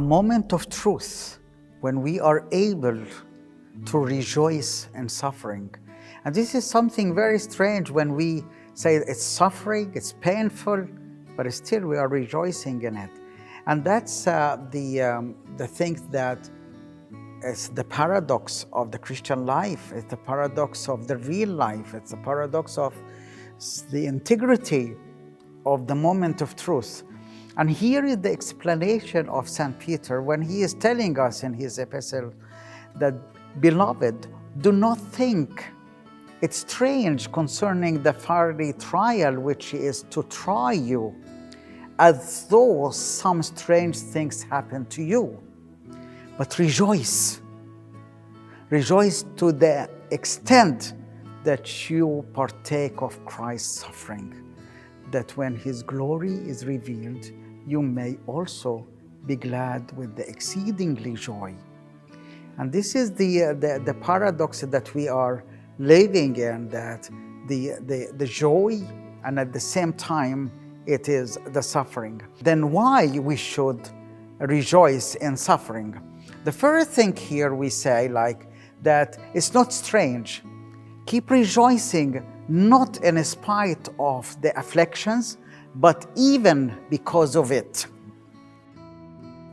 a moment of truth when we are able to rejoice in suffering. And this is something very strange when we say it's suffering, it's painful, but still we are rejoicing in it. And that's the thing that is the paradox of the Christian life. It's the paradox of the real life. It's the paradox of the integrity of the moment of truth. And here is the explanation of St. Peter when he is telling us in his epistle that, beloved, do not think it's strange concerning the fiery trial which is to try you, as though some strange things happen to you. But rejoice. Rejoice to the extent that you partake of Christ's suffering, that when his glory is revealed, you may also be glad with the exceedingly joy. And this is the paradox that we are living in, that the joy and at the same time it is the suffering. Then why we should rejoice in suffering? The first thing here we say that it's not strange. Keep rejoicing, not in spite of the afflictions, but even because of it.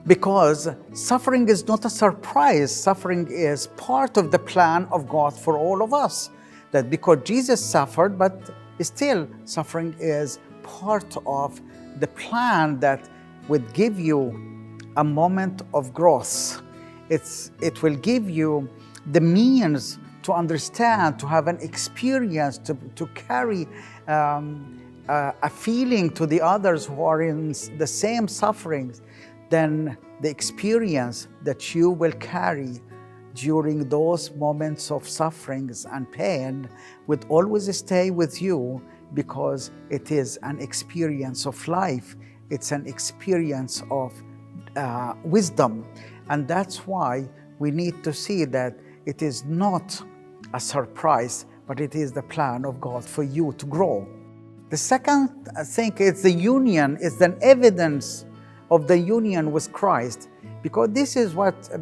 Because suffering is not a surprise. Suffering is part of the plan of God for all of us. That because Jesus suffered, but still suffering is part of the plan that would give you a moment of growth. It will give you the means to understand, to have an experience, to carry a feeling to the others who are in the same sufferings. Then the experience that you will carry during those moments of sufferings and pain would always stay with you, because it is an experience of life. It's an experience of wisdom. And that's why we need to see that it is not a surprise, but it is the plan of God for you to grow. The second thing is the union, is an evidence of the union with Christ, because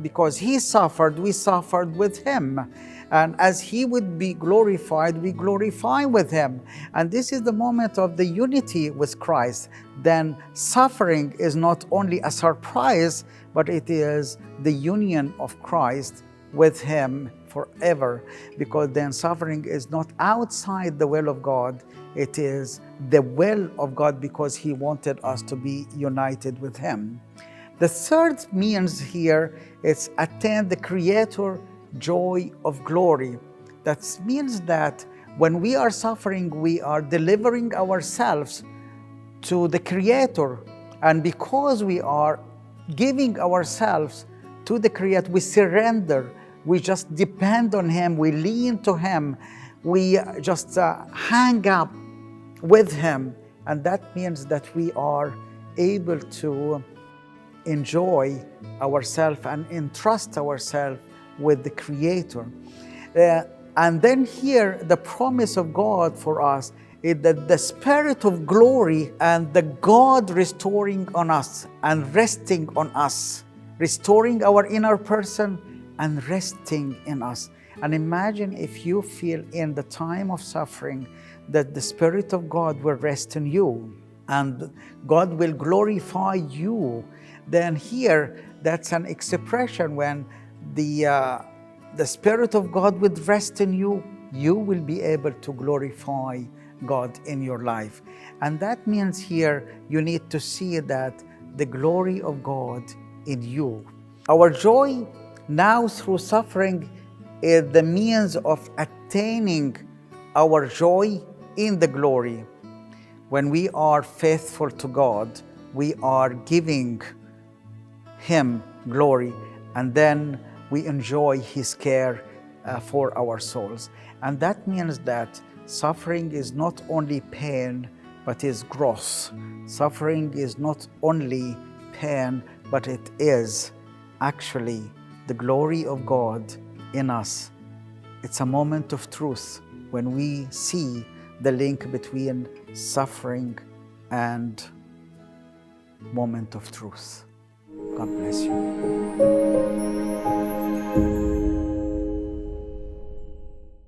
because he suffered, we suffered with him. And as he would be glorified, we glorify with him. And this is the moment of the unity with Christ. Then suffering is not only a surprise, but it is the union of Christ with him forever, because then suffering is not outside the will of God. It is the will of God, because he wanted us to be united with him. The third means here is attain the Creator joy of glory. That means that when we are suffering, we are delivering ourselves to the Creator. And because we are giving ourselves to the Creator, we surrender, we just depend on him, we lean to him, we just hang up with him. And that means that we are able to enjoy ourselves and entrust ourselves with the Creator. And then here, the promise of God for us is that the Spirit of glory and the God restoring on us and resting on us, restoring our inner person and resting in us. And imagine if you feel in the time of suffering that the Spirit of God will rest in you and God will glorify you. Then here, that's an expression when the Spirit of God would rest in you, you will be able to glorify God in your life. And that means here you need to see that the glory of God in you. Our joy now through suffering is the means of attaining our joy in the glory. When we are faithful to God, we are giving him glory, and then we enjoy his care for our souls. And that means that suffering is not only pain, but is growth. Suffering is not only pain, but it is actually the glory of God in us. It's a moment of truth when we see the link between suffering and moment of truth. God bless you.